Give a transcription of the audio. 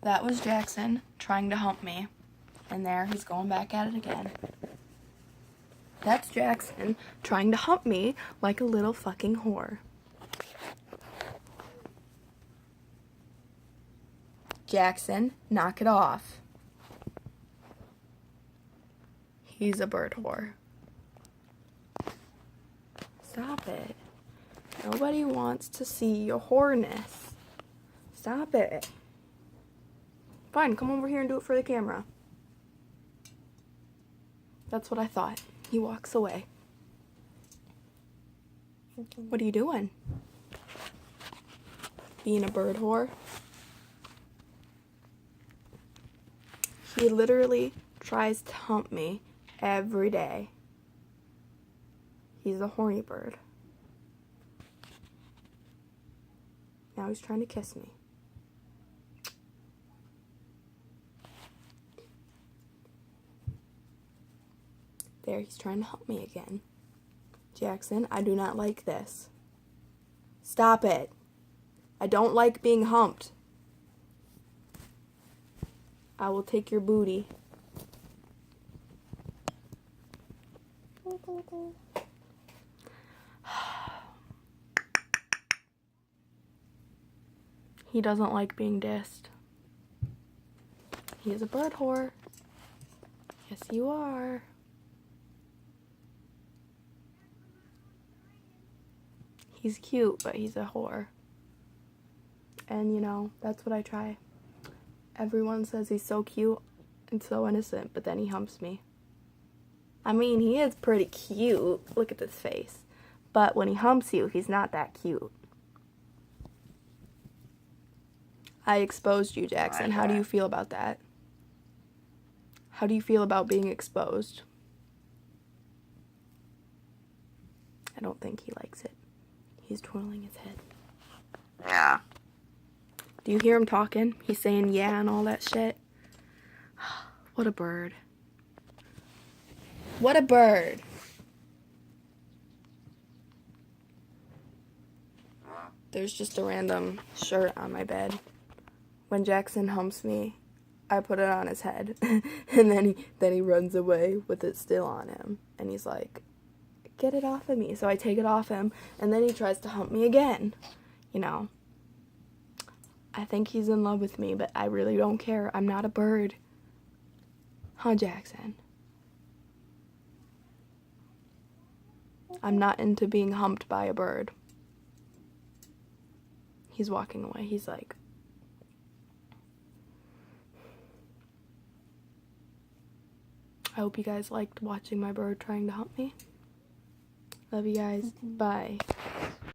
That was Jackson trying to hump me. And there, he's going back at it again. That's Jackson trying to hump me like a little fucking whore. Jackson, knock it off. He's a bird whore. Stop it. Nobody wants to see your whoreness. Stop it. Fine, come over here and do it for the camera. That's what I thought. He walks away. What are you doing? Being a bird whore? He literally tries to hump me every day. He's a horny bird. Now he's trying to kiss me. There, he's trying to hump me again. Jackson, I do not like this. Stop it. I don't like being humped. I will take your booty. He doesn't like being dissed. He is a bird whore. Yes, you are. He's cute, but he's a whore. And, you know, that's what I try. Everyone says he's so cute and so innocent, but then he humps me. I mean, he is pretty cute. Look at this face. But when he humps you, he's not that cute. I exposed you, Jackson. How do you feel about that? How do you feel about being exposed? I don't think he likes it. He's twirling his head. Yeah. Do you hear him talking? He's saying yeah and all that shit. What a bird. What a bird. There's just a random shirt on my bed. When Jackson humps me, I put it on his head. And then he runs away with it still on him. And he's like, get it off of me. So I take it off him, and then he tries to hump me again. You know, I think he's in love with me, but I really don't care. I'm not a bird. Huh, Jackson? I'm not into being humped by a bird. He's walking away. He's like, I hope you guys liked watching my bird trying to hump me. Love you guys. Bye.